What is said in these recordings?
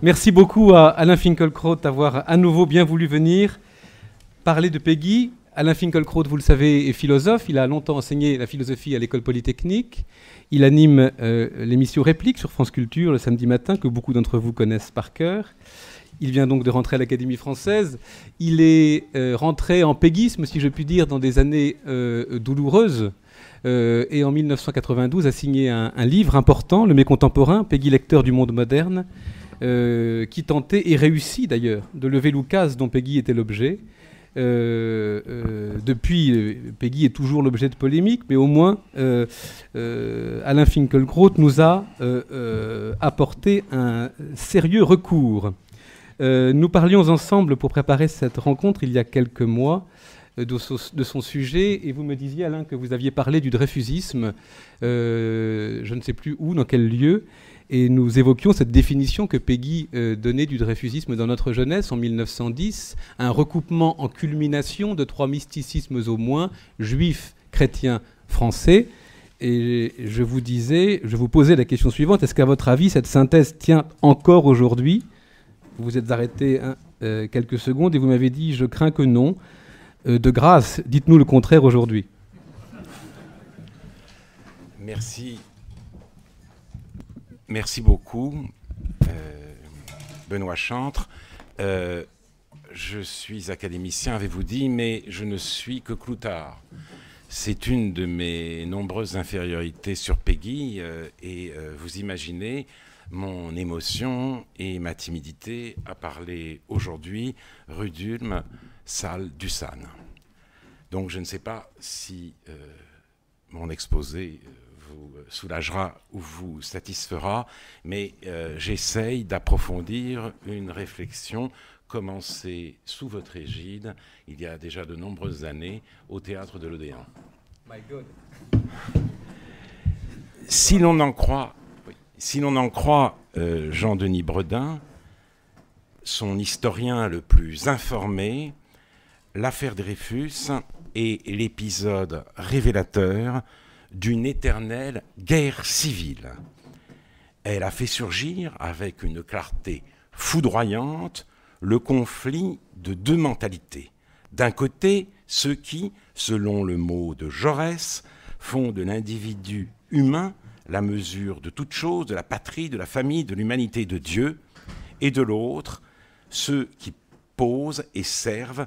Merci beaucoup à Alain Finkielkraut d'avoir à nouveau bien voulu venir parler de Péguy. Alain Finkielkraut, vous le savez, est philosophe. Il a longtemps enseigné la philosophie à l'École Polytechnique. Il anime l'émission Réplique sur France Culture le samedi matin, que beaucoup d'entre vous connaissent par cœur. Il vient donc de rentrer à l'Académie française. Il est rentré en péguisme, si je puis dire, dans des années douloureuses. Et en 1992 a signé un livre important, Le Mécontemporain, Péguy lecteur du monde moderne, qui tentait, et réussit d'ailleurs, de lever l'oukase dont Péguy était l'objet. Depuis, Péguy est toujours l'objet de polémiques, mais au moins Alain Finkielkraut nous a apporté un sérieux recours. Nous parlions ensemble pour préparer cette rencontre il y a quelques mois de son sujet, et vous me disiez, Alain, que vous aviez parlé du dreyfusisme, je ne sais plus où, dans quel lieu, et nous évoquions cette définition que Péguy donnait du dreyfusisme dans notre jeunesse en 1910, un recoupement en culmination de trois mysticismes au moins, juifs, chrétiens, français. Et je vous posais la question suivante, est-ce qu'à votre avis, cette synthèse tient encore aujourd'hui ? Vous vous êtes arrêté quelques secondes et vous m'avez dit, je crains que non. De grâce, dites-nous le contraire aujourd'hui. Merci. Merci beaucoup, Benoît Chantre. Je suis académicien, avez-vous dit, mais je ne suis que cloutard. C'est une de mes nombreuses infériorités sur Péguy, et vous imaginez mon émotion et ma timidité à parler aujourd'hui rue d'Ulm, salle du San. Donc je ne sais pas si mon exposé vous soulagera ou vous satisfera, mais j'essaye d'approfondir une réflexion commencée sous votre égide il y a déjà de nombreuses années au théâtre de l'Odéon. My God. Si l'on en croit Jean-Denis Bredin, son historien le plus informé, l'affaire Dreyfus est l'épisode révélateur d'une éternelle guerre civile. Elle a fait surgir, avec une clarté foudroyante, le conflit de deux mentalités. D'un côté, ceux qui, selon le mot de Jaurès, font de l'individu humain la mesure de toute chose, de la patrie, de la famille, de l'humanité, de Dieu, et de l'autre, ceux qui posent et servent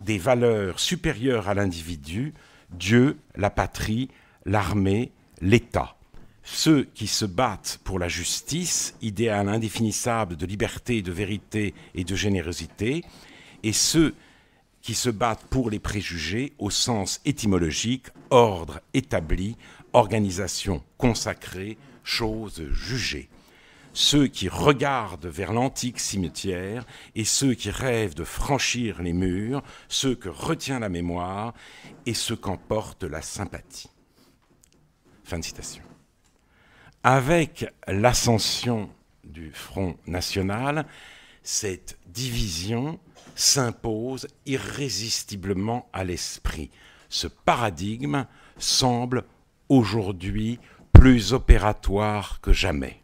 des valeurs supérieures à l'individu, Dieu, la patrie, l'armée, l'État. Ceux qui se battent pour la justice, idéal indéfinissable de liberté, de vérité et de générosité, et ceux qui se battent pour les préjugés au sens étymologique, ordre établi, organisation consacrée, chose jugée. Ceux qui regardent vers l'antique cimetière et ceux qui rêvent de franchir les murs, ceux que retient la mémoire et ceux qu'emporte la sympathie. Fin de citation. Avec l'ascension du Front National, cette division s'impose irrésistiblement à l'esprit. Ce paradigme semble aujourd'hui plus opératoire que jamais.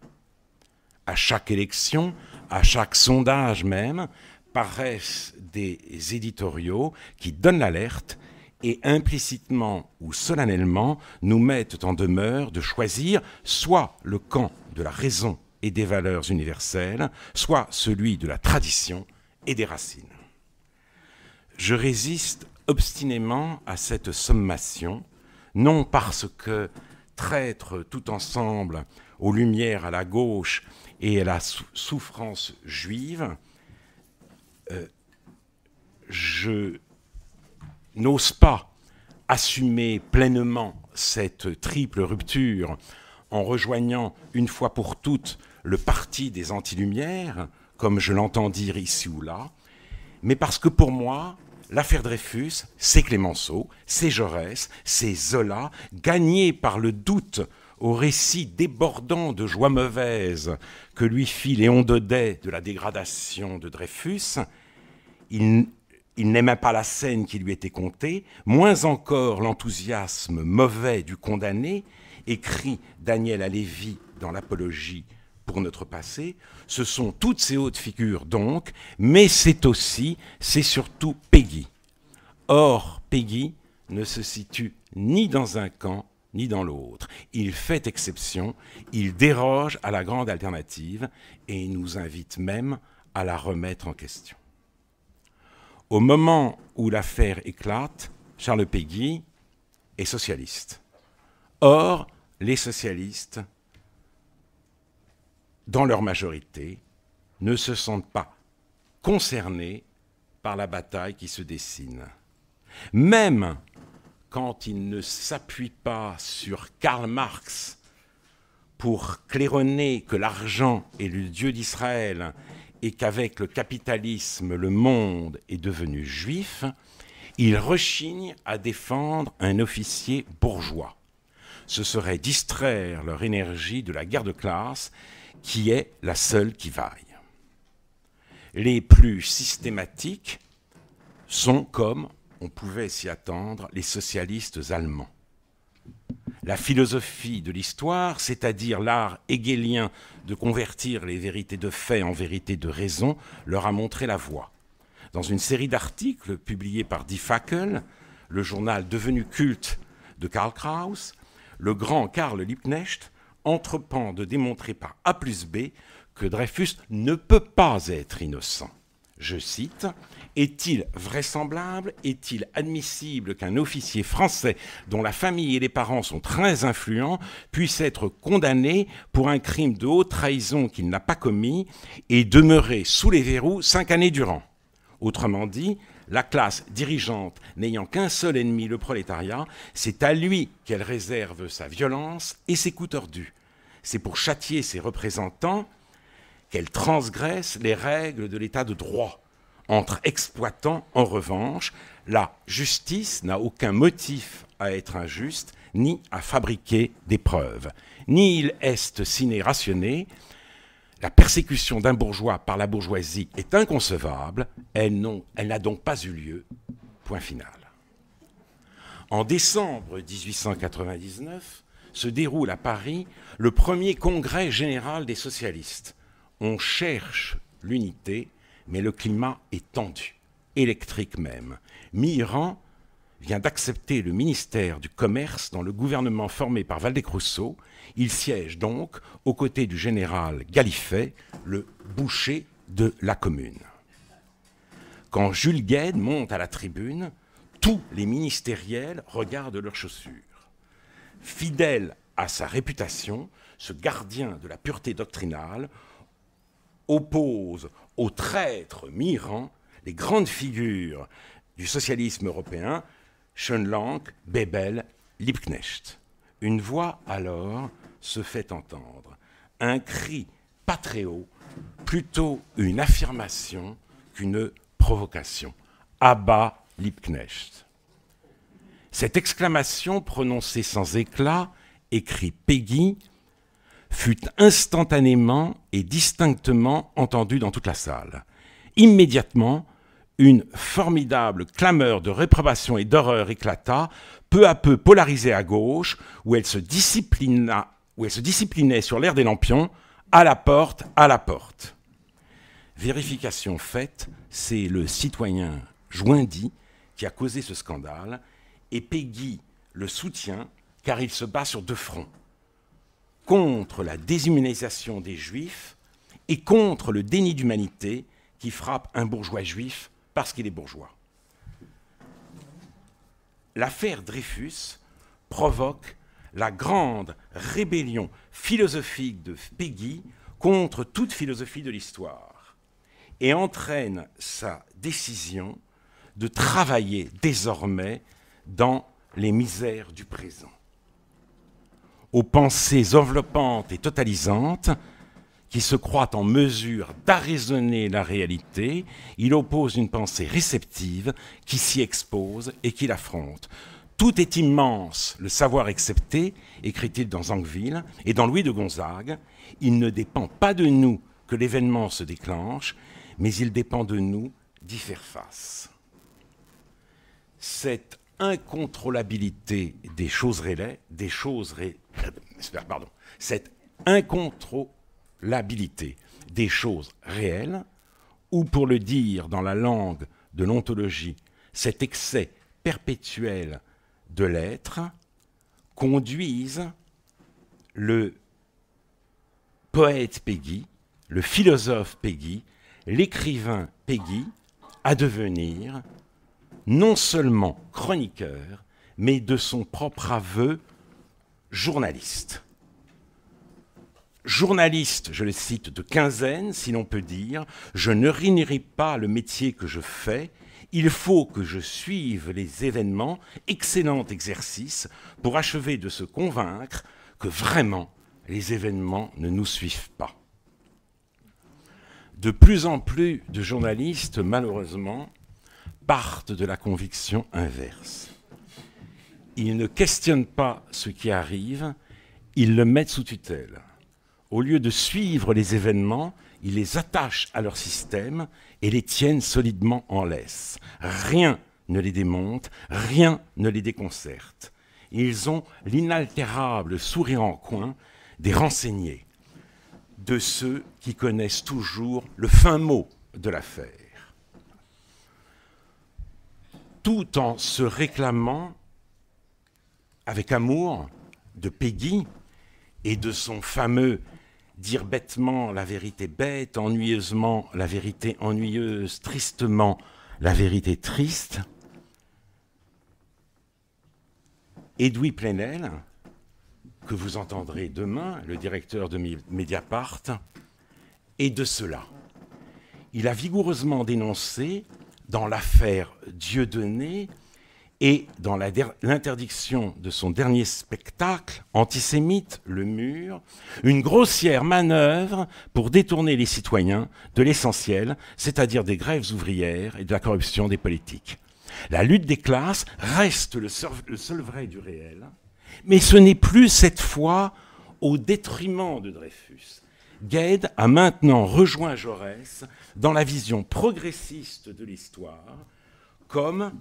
À chaque élection, à chaque sondage même, paraissent des éditoriaux qui donnent l'alerte et implicitement ou solennellement nous mettent en demeure de choisir soit le camp de la raison et des valeurs universelles, soit celui de la tradition et des racines. Je résiste obstinément à cette sommation, non parce que traître tout ensemble aux lumières à la gauche et à la souffrance juive, je n'ose pas assumer pleinement cette triple rupture en rejoignant une fois pour toutes le parti des anti-lumières, comme je l'entends dire ici ou là, mais parce que pour moi, l'affaire Dreyfus, c'est Clémenceau, c'est Jaurès, c'est Zola, gagnés par le doute au récit débordant de joie mauvaise que lui fit Léon Daudet de la dégradation de Dreyfus. Il n'aimait pas la scène qui lui était contée, moins encore l'enthousiasme mauvais du condamné, écrit Daniel Halévy dans l'Apologie pour notre passé, ce sont toutes ces hautes figures donc, mais c'est surtout Péguy. Or, Péguy ne se situe ni dans un camp, ni dans l'autre. Il fait exception, il déroge à la grande alternative et il nous invite même à la remettre en question. Au moment où l'affaire éclate, Charles Péguy est socialiste. Or, les socialistes, dans leur majorité, ne se sentent pas concernés par la bataille qui se dessine. Même quand ils ne s'appuient pas sur Karl Marx pour claironner que l'argent est le Dieu d'Israël et qu'avec le capitalisme, le monde est devenu juif, ils rechignent à défendre un officier bourgeois. Ce serait distraire leur énergie de la guerre de classe qui est la seule qui vaille. Les plus systématiques sont, comme on pouvait s'y attendre, les socialistes allemands. La philosophie de l'histoire, c'est-à-dire l'art hegelien de convertir les vérités de fait en vérités de raison, leur a montré la voie. Dans une série d'articles publiés par Die Fackel, le journal devenu culte de Karl Kraus, le grand Karl Liebknecht entreprend de démontrer par A plus B que Dreyfus ne peut pas être innocent. Je cite, « Est-il vraisemblable, est-il admissible qu'un officier français dont la famille et les parents sont très influents puisse être condamné pour un crime de haute trahison qu'il n'a pas commis et demeurer sous les verrous 5 années durant ?» Autrement dit, la classe dirigeante n'ayant qu'un seul ennemi, le prolétariat, c'est à lui qu'elle réserve sa violence et ses coups tordus. C'est pour châtier ses représentants qu'elle transgresse les règles de l'état de droit. Entre exploitants, en revanche, la justice n'a aucun motif à être injuste, ni à fabriquer des preuves. Nihil est sine ratione. La persécution d'un bourgeois par la bourgeoisie est inconcevable, elle n'a donc pas eu lieu. Point final. En décembre 1899, se déroule à Paris le premier congrès général des socialistes. On cherche l'unité, mais le climat est tendu, électrique même. Mitterrand vient d'accepter le ministère du Commerce dans le gouvernement formé par Waldeck-Rousseau. Il siège donc aux côtés du général Gallifet, le boucher de la Commune. Quand Jules Guesde monte à la tribune, tous les ministériels regardent leurs chaussures. Fidèle à sa réputation, ce gardien de la pureté doctrinale oppose au traître Mitterrand les grandes figures du socialisme européen, Schoenlenk, Bebel, Liebknecht. Une voix alors se fait entendre, un cri pas très haut, plutôt une affirmation qu'une provocation. À bas Liebknecht. Cette exclamation prononcée sans éclat, écrit Péguy, fut instantanément et distinctement entendue dans toute la salle. Immédiatement, une formidable clameur de réprobation et d'horreur éclata, peu à peu polarisée à gauche, où elle se disciplinait sur l'air des lampions, à la porte, à la porte. Vérification faite, c'est le citoyen Joindy qui a causé ce scandale, et Péguy le soutient car il se bat sur deux fronts, contre la déshumanisation des Juifs et contre le déni d'humanité qui frappe un bourgeois juif parce qu'il est bourgeois. L'affaire Dreyfus provoque la grande rébellion philosophique de Péguy contre toute philosophie de l'histoire et entraîne sa décision de travailler désormais dans les misères du présent. Aux pensées enveloppantes et totalisantes, qui se croient en mesure d'arraisonner la réalité, il oppose une pensée réceptive qui s'y expose et qui l'affronte. Tout est immense, le savoir excepté, écrit-il dans Anquetil, et dans Louis de Gonzague, il ne dépend pas de nous que l'événement se déclenche, mais il dépend de nous d'y faire face. Cette incontrôlabilité des choses réelles, cette l'inviolabilité des choses réelles, ou pour le dire dans la langue de l'ontologie, cet excès perpétuel de l'être, conduisent le poète Péguy, le philosophe Péguy, l'écrivain Péguy, à devenir non seulement chroniqueur, mais de son propre aveu, journaliste. Journaliste, je le cite, de quinzaine, si l'on peut dire, je ne réunirai pas le métier que je fais, il faut que je suive les événements, excellent exercice, pour achever de se convaincre que vraiment les événements ne nous suivent pas. De plus en plus de journalistes, malheureusement, partent de la conviction inverse. Ils ne questionnent pas ce qui arrive, ils le mettent sous tutelle. Au lieu de suivre les événements, ils les attachent à leur système et les tiennent solidement en laisse. Rien ne les démonte, rien ne les déconcerte. Ils ont l'inaltérable sourire en coin des renseignés, de ceux qui connaissent toujours le fin mot de l'affaire. Tout en se réclamant avec amour de Péguy et de son fameux dire bêtement la vérité bête, ennuyeusement la vérité ennuyeuse, tristement la vérité triste, Edoui Plenel, que vous entendrez demain, le directeur de Mediapart, est de cela. Il a vigoureusement dénoncé, dans l'affaire Dieudonné et dans l'interdiction de son dernier spectacle, antisémite, Le Mur, une grossière manœuvre pour détourner les citoyens de l'essentiel, c'est-à-dire des grèves ouvrières et de la corruption des politiques. La lutte des classes reste le seul vrai du réel, mais ce n'est plus cette fois au détriment de Dreyfus. Gued a maintenant rejoint Jaurès dans la vision progressiste de l'histoire comme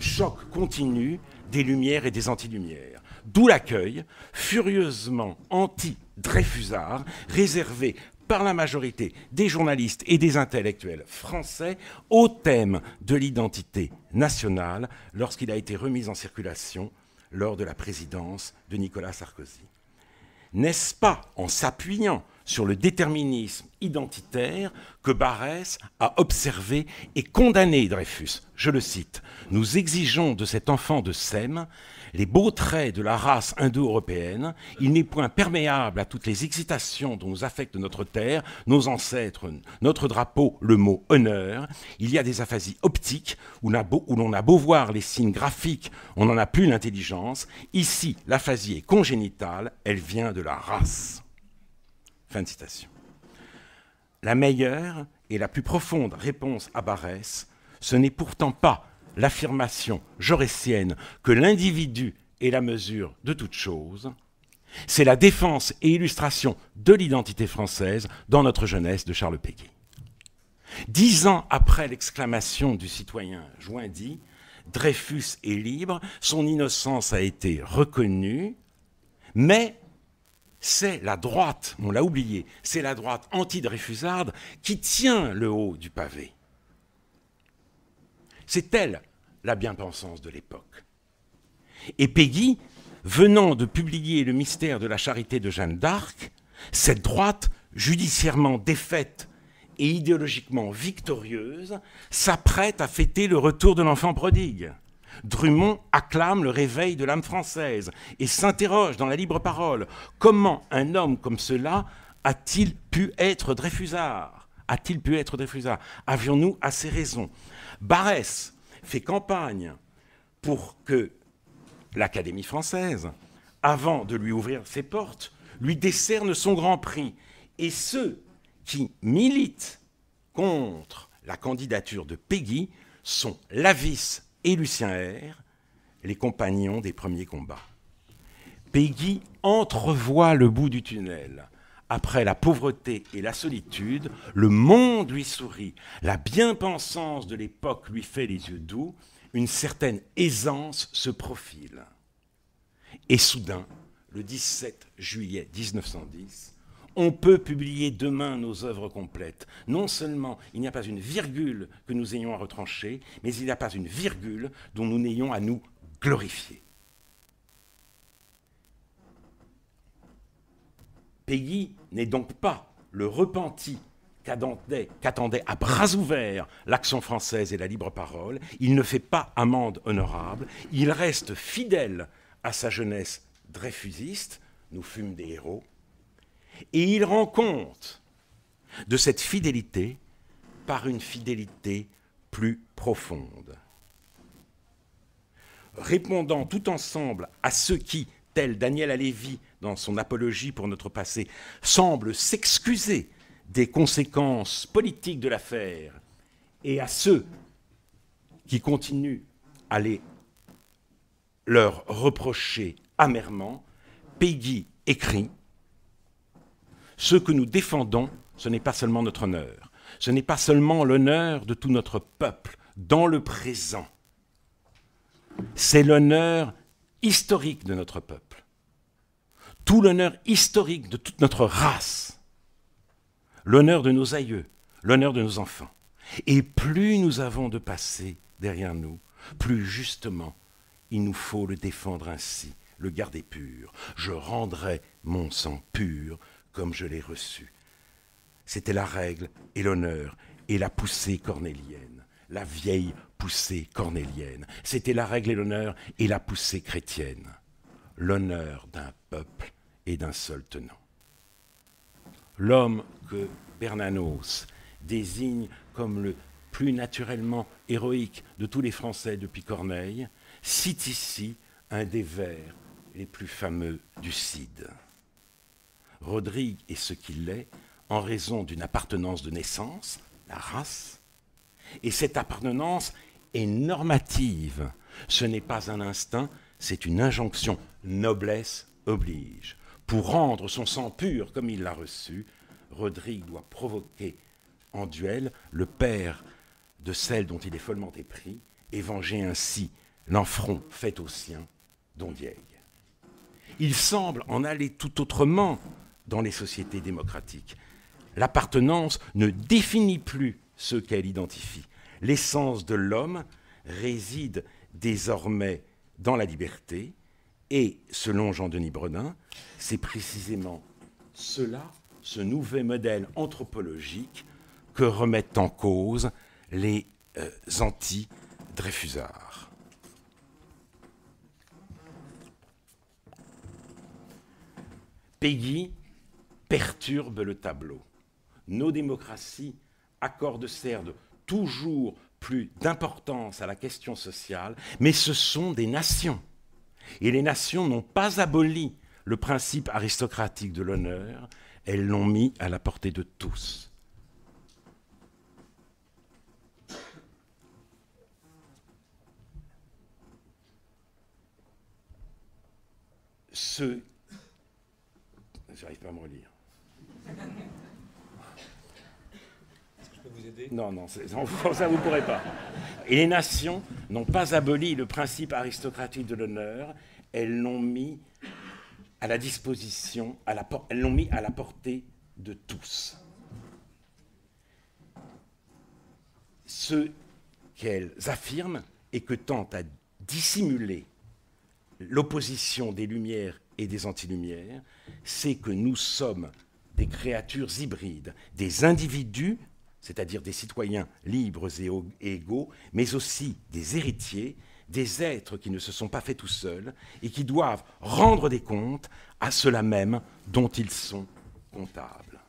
choc continu des Lumières et des anti-Lumières. D'où l'accueil furieusement anti-Dreyfusard réservé par la majorité des journalistes et des intellectuels français au thème de l'identité nationale lorsqu'il a été remis en circulation lors de la présidence de Nicolas Sarkozy. N'est-ce pas en s'appuyant sur le déterminisme identitaire que Barrès a observé et condamné Dreyfus? Je le cite, « Nous exigeons de cet enfant de Sème les beaux traits de la race indo-européenne. Il n'est point perméable à toutes les excitations dont nous affecte notre terre, nos ancêtres, notre drapeau, le mot honneur. Il y a des aphasies optiques où l'on a beau voir les signes graphiques, on n'en a plus l'intelligence. Ici, l'aphasie est congénitale, elle vient de la race. » Fin de citation. La meilleure et la plus profonde réponse à Barrès, ce n'est pourtant pas l'affirmation jaurétienne que l'individu est la mesure de toute chose, c'est la défense et illustration de l'identité française dans notre jeunesse de Charles Péguy. 10 ans après l'exclamation du citoyen Joindy, Dreyfus est libre, son innocence a été reconnue, mais c'est la droite, on l'a oublié, c'est la droite anti-dreyfusarde qui tient le haut du pavé. C'est elle, la bien-pensance de l'époque. Et Péguy, venant de publier Le mystère de la charité de Jeanne d'Arc, cette droite, judiciairement défaite et idéologiquement victorieuse, s'apprête à fêter le retour de l'enfant prodigue. Drummond acclame le réveil de l'âme française et s'interroge dans la libre parole. Comment un homme comme cela a-t-il pu être Dreyfusard? A-t-il pu être Dreyfusard? Avions-nous assez raison? Barrès fait campagne pour que l'Académie française, avant de lui ouvrir ses portes, lui décerne son grand prix. Et ceux qui militent contre la candidature de Péguy sont Lavis et Lucien R, les compagnons des premiers combats. Péguy entrevoit le bout du tunnel. Après la pauvreté et la solitude, le monde lui sourit. La bien-pensance de l'époque lui fait les yeux doux. Une certaine aisance se profile. Et soudain, le 17 juillet 1910, On peut publier demain nos œuvres complètes. Non seulement il n'y a pas une virgule que nous ayons à retrancher, mais il n'y a pas une virgule dont nous n'ayons à nous glorifier. Péguy n'est donc pas le repenti qu'attendait à bras ouverts l'Action française et la libre parole. Il ne fait pas amende honorable. Il reste fidèle à sa jeunesse dreyfusiste. Nous fûmes des héros. Et il rend compte de cette fidélité par une fidélité plus profonde. Répondant tout ensemble à ceux qui, tel Daniel Halévy dans son apologie pour notre passé, semblent s'excuser des conséquences politiques de l'affaire, et à ceux qui continuent à leur reprocher amèrement, Péguy écrit « Ce que nous défendons, ce n'est pas seulement notre honneur, ce n'est pas seulement l'honneur de tout notre peuple dans le présent, c'est l'honneur historique de notre peuple, tout l'honneur historique de toute notre race, l'honneur de nos aïeux, l'honneur de nos enfants. Et plus nous avons de passé derrière nous, plus justement il nous faut le défendre ainsi, le garder pur. Je rendrai mon sang pur comme je l'ai reçu. C'était la règle et l'honneur et la poussée cornélienne, la vieille poussée cornélienne. C'était la règle et l'honneur et la poussée chrétienne, l'honneur d'un peuple et d'un seul tenant. L'homme que Bernanos désigne comme le plus naturellement héroïque de tous les Français depuis Corneille cite ici un des vers les plus fameux du Cid. Rodrigue est ce qu'il est en raison d'une appartenance de naissance, la race, et cette appartenance est normative. Ce n'est pas un instinct, c'est une injonction. Noblesse oblige. Pour rendre son sang pur comme il l'a reçu, Rodrigue doit provoquer en duel le père de celle dont il est follement épris et venger ainsi l'enfront fait aux siens d'Ondiègue. Il semble en aller tout autrement dans les sociétés démocratiques. L'appartenance ne définit plus ce qu'elle identifie. L'essence de l'homme réside désormais dans la liberté et, selon Jean-Denis Bredin, c'est précisément cela, ce nouveau modèle anthropologique que remettent en cause les anti-Dreyfusards. Péguy perturbe le tableau. Nos démocraties accordent certes toujours plus d'importance à la question sociale, mais ce sont des nations. Et les nations n'ont pas aboli le principe aristocratique de l'honneur, elles l'ont mis à la portée de tous. J'arrive pas à me relire. Est-ce que je peux vous aider ? Non, ça vous ne pourrez pas. Et les nations n'ont pas aboli le principe aristocratique de l'honneur, elles l'ont mis à la disposition, elles l'ont mis à la portée de tous. Ce qu'elles affirment et que tente à dissimuler l'opposition des Lumières et des antilumières, c'est que nous sommes des créatures hybrides, des individus, c'est-à-dire des citoyens libres et égaux, mais aussi des héritiers, des êtres qui ne se sont pas faits tout seuls et qui doivent rendre des comptes à ceux-là même dont ils sont comptables.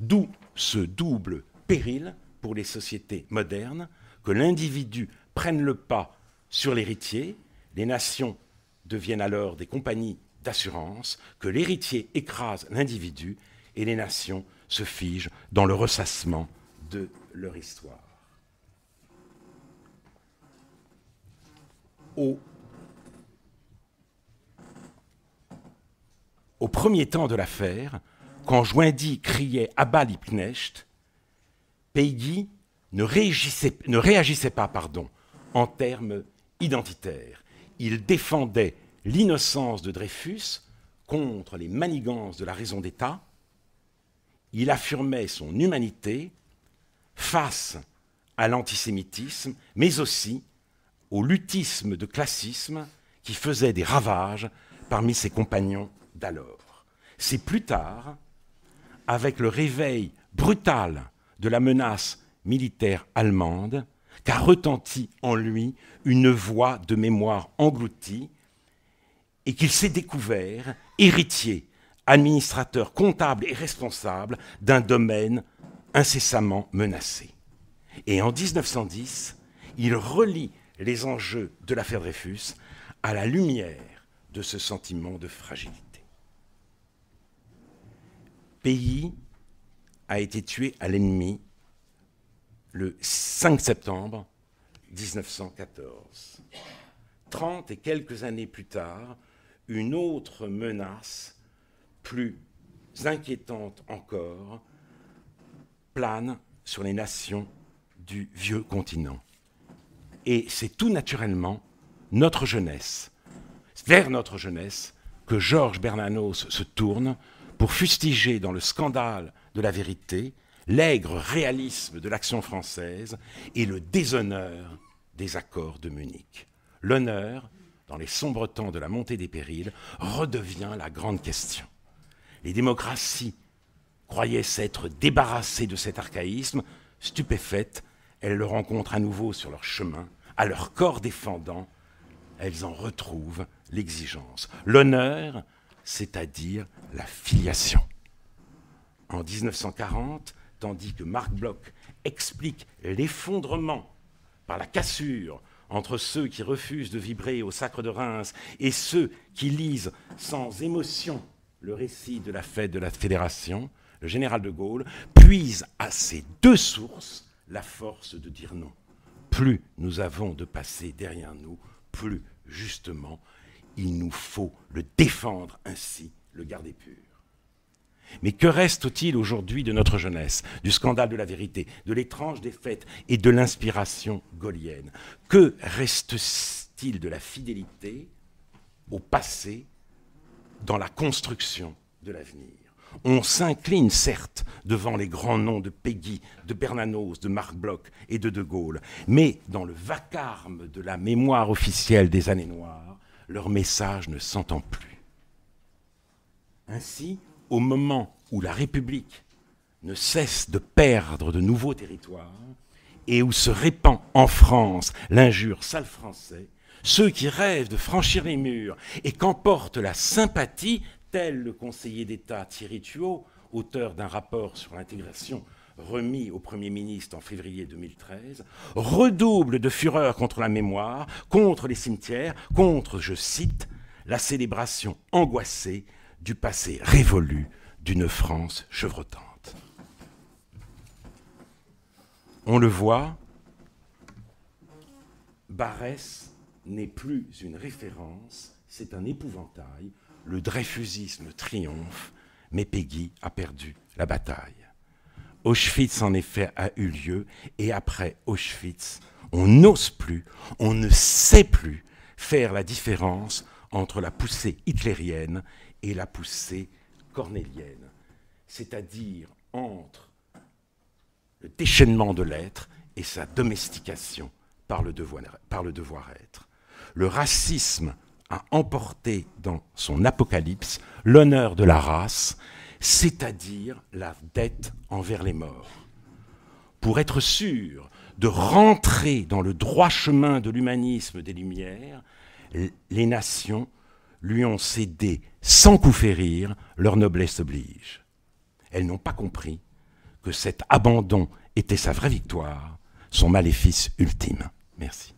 D'où ce double péril pour les sociétés modernes, que l'individu prenne le pas sur l'héritier, les nations deviennent alors des compagnies d'assurance, que l'héritier écrase l'individu et les nations se figent dans le ressassement de leur histoire. Au premier temps de l'affaire, quand Joindy criait « Abat Liebknecht », Péguy ne réagissait pas en termes identitaires. Il défendait l'innocence de Dreyfus contre les manigances de la raison d'État, il affirmait son humanité face à l'antisémitisme, mais aussi au luttisme de classisme qui faisait des ravages parmi ses compagnons d'alors. C'est plus tard, avec le réveil brutal de la menace militaire allemande, qu'a retenti en lui une voix de mémoire engloutie et qu'il s'est découvert héritier, administrateur, comptable et responsable d'un domaine incessamment menacé. Et en 1910, il relie les enjeux de l'affaire Dreyfus à la lumière de ce sentiment de fragilité. Péguy a été tué à l'ennemi le 5 septembre 1914. 30 et quelques années plus tard, une autre menace, plus inquiétante encore, plane sur les nations du vieux continent. Et c'est tout naturellement notre jeunesse, vers notre jeunesse, que Georges Bernanos se tourne pour fustiger dans le scandale de la vérité l'aigre réalisme de l'action française et le déshonneur des accords de Munich. L'honneur, dans les sombres temps de la montée des périls, redevient la grande question. Les démocraties croyaient s'être débarrassées de cet archaïsme. Stupéfaites, elles le rencontrent à nouveau sur leur chemin, à leur corps défendant, elles en retrouvent l'exigence. L'honneur, c'est-à-dire la filiation. En 1940, tandis que Marc Bloch explique l'effondrement par la cassure entre ceux qui refusent de vibrer au sacre de Reims et ceux qui lisent sans émotion le récit de la fête de la Fédération, le général de Gaulle puise à ces deux sources la force de dire non. Plus nous avons de passé derrière nous, plus justement il nous faut le défendre ainsi, le garder pur. Mais que reste-t-il aujourd'hui de notre jeunesse, du scandale de la vérité, de l'étrange défaite et de l'inspiration gaullienne? Que reste-t-il de la fidélité au passé dans la construction de l'avenir? On s'incline certes devant les grands noms de Péguy, de Bernanos, de Marc Bloch et de Gaulle, mais dans le vacarme de la mémoire officielle des années noires, leur message ne s'entend plus. Ainsi, au moment où la République ne cesse de perdre de nouveaux territoires et où se répand en France l'injure sale français, ceux qui rêvent de franchir les murs et qu'emporte la sympathie, tel le conseiller d'État Thierry Tuot, auteur d'un rapport sur l'intégration remis au Premier ministre en février 2013, redouble de fureur contre la mémoire, contre les cimetières, contre, je cite, la célébration angoissée du passé révolu d'une France chevrotante. On le voit, Barrès n'est plus une référence, c'est un épouvantail. Le dreyfusisme triomphe, mais Péguy a perdu la bataille. Auschwitz, en effet, a eu lieu, et après Auschwitz, on n'ose plus, on ne sait plus faire la différence entre la poussée hitlérienne et la poussée cornélienne, c'est-à-dire entre le déchaînement de l'être et sa domestication par le devoir-être. Le racisme a emporté dans son apocalypse l'honneur de la race, c'est-à-dire la dette envers les morts. Pour être sûr de rentrer dans le droit chemin de l'humanisme des Lumières, les nations lui ont cédé sans coup férir, leur noblesse oblige. Elles n'ont pas compris que cet abandon était sa vraie victoire, son maléfice ultime. Merci.